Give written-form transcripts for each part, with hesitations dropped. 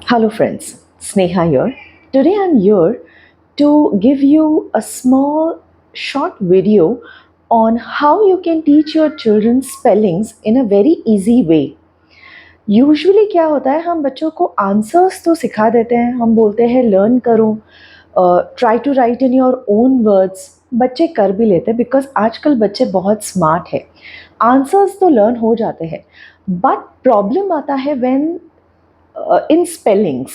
Hello friends, Sneha here. Today I'm here to give you a small short video on how you can teach your children spellings in a very easy way. Usually क्या होता है, हम बच्चों को answers तो सिखा देते हैं, हम बोलते हैं लर्न करो, try to write in your own words. बच्चे कर भी लेते हैं बिकॉज आजकल बच्चे बहुत स्मार्ट है. आंसर्स तो लर्न हो जाते हैं, बट प्रॉब्लम आता है व्हेन इन स्पेलिंग्स.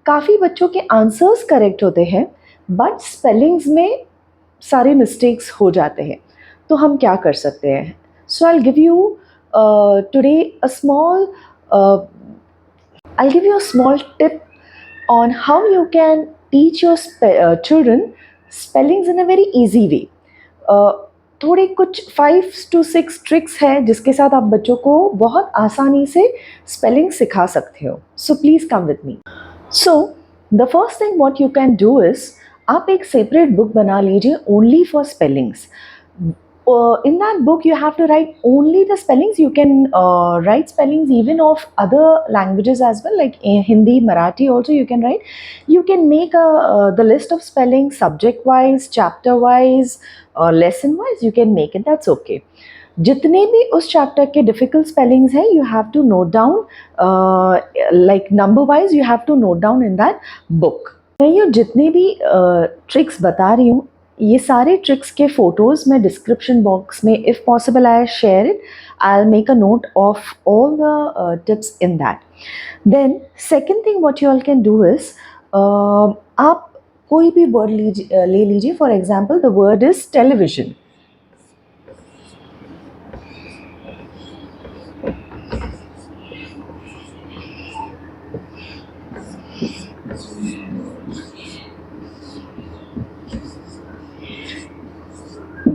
काफ़ी बच्चों के आंसर्स करेक्ट होते हैं बट स्पेलिंग्स में सारे मिस्टेक्स हो जाते हैं. तो हम क्या कर सकते हैं? So I give you today a small I'll give you a small tip on how you can teach your children spellings in a very easy way. थोड़े कुछ 5 to 6 ट्रिक्स हैं जिसके साथ आप बच्चों को बहुत आसानी से स्पेलिंग सिखा सकते हो. So please come with me. So the first thing what you can do is, आप एक सेपरेट बुक बना लीजिए only for spellings. In that book you have to write only the spellings. You can write spellings even of other languages as well, like in Hindi, Marathi also you can write. You can make the list of spellings subject wise, chapter wise, lesson wise. You can make it, that's okay. जितने भी उस chapter के difficult spellings हैं, you have to note down, like number wise you have to note down in that book. मैं ये जितने भी tricks बता रही हूँ, ये सारे ट्रिक्स के फ़ोटोज़ मैं डिस्क्रिप्शन बॉक्स में, if possible I share it, I will make a note of all the tips in that. Then second thing what you all can do is, आप कोई भी वर्ड ले लीजिए. For example the word is television.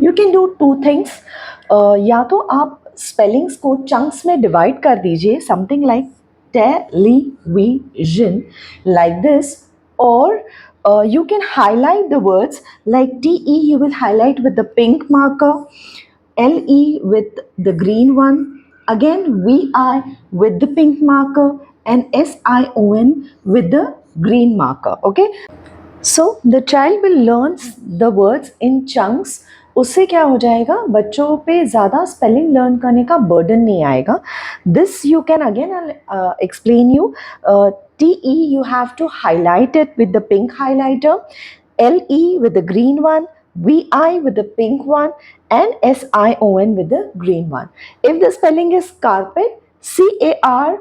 You can do two things. या तो आप spellings को chunks में डिवाइड कर दीजिए, something like television, like this, or you can highlight the words like te, you will highlight with the pink marker, le with the green one, again vi with the pink marker, and sion with the green marker. Okay, so the child will learn the words in chunks. उससे क्या हो जाएगा, बच्चों पे ज़्यादा spelling learn करने का burden नहीं आएगा. This you can again explain you. T E you have to highlight it with the pink highlighter, L E with the green one, V I with the pink one, and S I O N with the green one. If the spelling is carpet, C A R,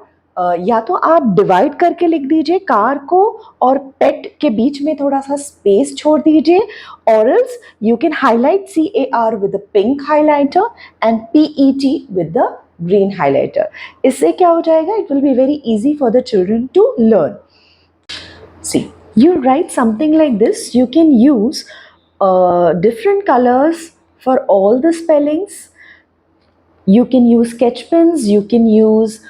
या तो आप divide करके लिख दीजिए car को, और पेट के बीच में थोड़ा सा स्पेस छोड़ दीजिए, और else you can highlight CAR with the pink highlighter and PET with the green highlighter. इससे क्या हो जाएगा, it will be very easy for the children to learn. See, you write something like this. You can use different colors for all the spellings. You can use sketch pens, you can use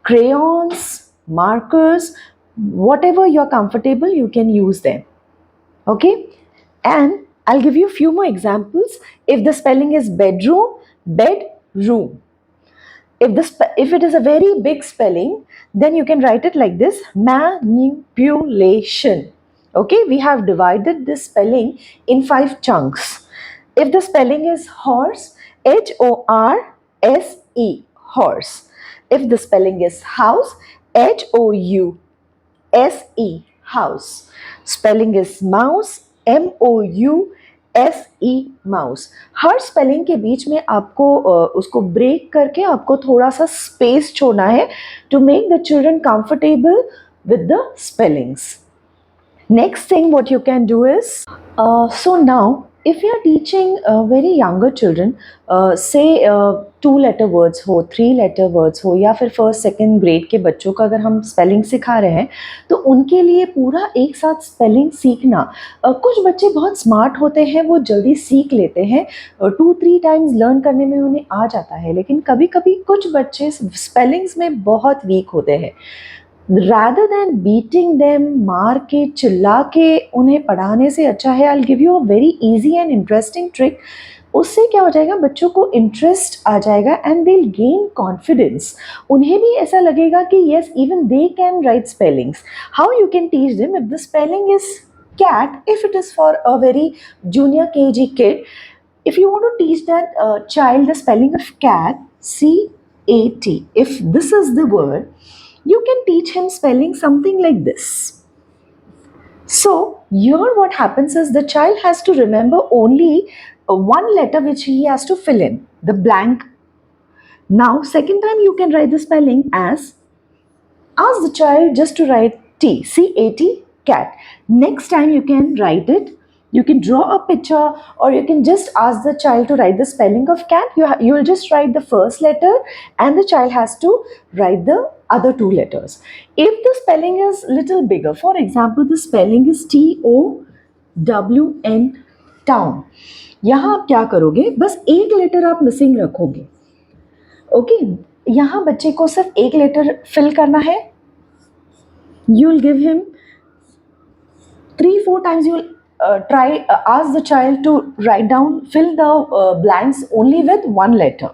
crayons, markers, whatever you're comfortable, you can use them. Okay, and I'll give you a few more examples. If the spelling is bedroom, bedroom. If it is a very big spelling, then you can write it like this: manipulation. Okay, we have divided this spelling in 5 chunks. If the spelling is horse, HORSE, horse. If the spelling is house, HOUSE, house. Spelling is mouse, MOUSE, mouse. Her spelling के बीच में आपको उसको break करके आपको थोड़ा सा space छोड़ना है to make the children comfortable with the spellings. Next thing what you can do is, so now if you are teaching very younger children, say 2-letter words हो, 3-letter words हो, या फिर 1st-2nd grade के बच्चों का अगर हम spelling सिखा रहे हैं, तो उनके लिए पूरा एक साथ स्पेलिंग सीखना, कुछ बच्चे बहुत स्मार्ट होते हैं, वो जल्दी सीख लेते हैं, 2-3 टाइम्स लर्न करने में उन्हें आ जाता है, लेकिन कभी कभी कुछ बच्चे स्पेलिंग्स में बहुत वीक होते हैं. rather than beating them, मार के चिल्ला के उन्हें पढ़ाने से अच्छा है, I'll give you a very easy and interesting trick उससे क्या हो जाएगा, बच्चों को इंटरेस्ट आ जाएगा and they will gain confidence. उन्हें भी ऐसा लगेगा कि yes even they can write spellings. How you can teach them if the spelling is cat, if it is for a very junior KG kid, if you want to teach that child the spelling of cat, CAT, if this is the word, you can teach him spelling something like this. So here what happens is the child has to remember only one letter which he has to fill in the blank. Now second time you can write the spelling as, ask the child just to write T, CAT, cat. Next time you can write it. You can draw a picture, or you can just ask the child to write the spelling of cat. You will just write the first letter and the child has to write the other two letters. If the spelling is little bigger, for example, the spelling is TOWN, town. यहाँ आप क्या करोगे, बस एक letter आप missing रखोगे. Okay, यहाँ बच्चे को सिर्फ एक लेटर फिल करना है. You will give him 3-4 times. You will ask the child to write down, fill the blanks only with one letter.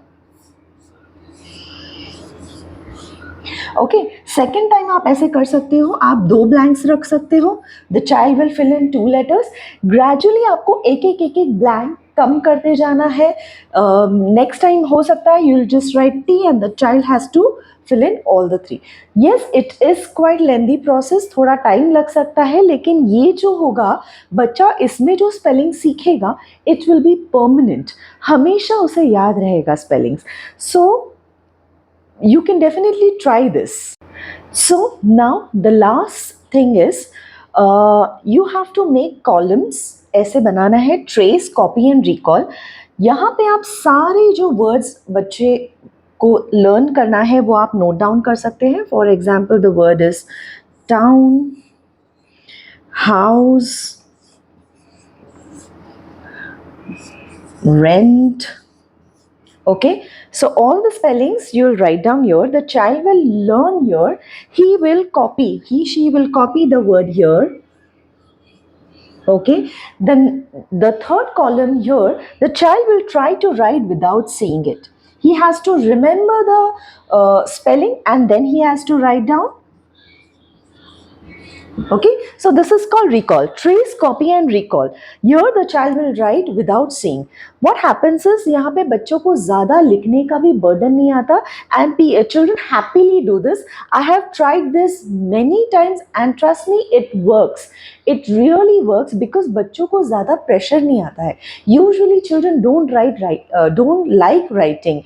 Okay, second time आप ऐसे कर सकते हो, आप 2 ब्लैंक्स रख सकते हो. The child will fill in 2 letters. Gradually आपको एक एक ब्लैंक कम करते जाना है. नेक्स्ट टाइम हो सकता है you will just write T and the child has to fill in all the 3. Yes, it is quite lengthy process, थोड़ा टाइम लग सकता है, लेकिन ये जो होगा बच्चा इसमें जो स्पेलिंग सीखेगा इट विल बी परमानेंट. हमेशा उसे याद रहेगा spellings. So you can definitely try this. So now the last thing is you have to make columns. ऐसे बनाना है, trace, copy and recall. यहाँ पे आप सारे जो words बच्चे को learn करना है वो आप note down कर सकते हैं. For example, the word is town, house, rent. Okay, so all the spellings you'll write down here. The child will learn here. He she will copy the word here. Okay, then the third column here, the child will try to write without seeing it. He has to remember the spelling and then he has to write down. Okay, so this is called recall. Trace, copy and recall. Here the child will write without seeing. What happens is यहाँ पे बच्चों को ज़्यादा लिखने का भी burden नहीं आता and children happily do this. I have tried this many times and trust me, it works. It really works because बच्चों को ज़्यादा pressure नहीं आता है. Usually children don't like writing.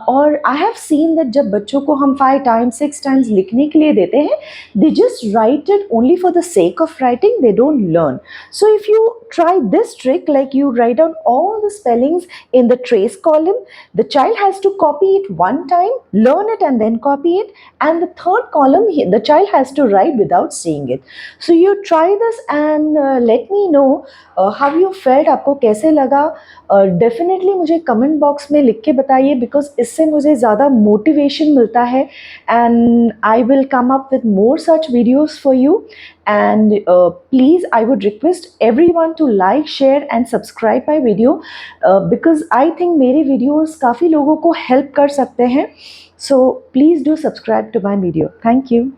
और आई हैव सीन दैट जब बच्चों को हम 5 times 6 times लिखने के लिए देते हैं, they just write it only for the sake of writing, they don't learn. So if you try this trick, like you write down all the spellings in the trace column, the child has to copy it one time, learn it and then copy it, and the third column the child has to write without seeing it. So you try this and let me know how you felt. आपको कैसे लगा? Definitely मुझे comment box में लिख के बताइए, because इससे मुझे ज़्यादा मोटिवेशन मिलता है and I will come up with more such videos for you. And please I would request every one to like, share and subscribe my video, because I think मेरे वीडियोज़ काफ़ी लोगों को help कर सकते हैं. So please do subscribe to my video. Thank you.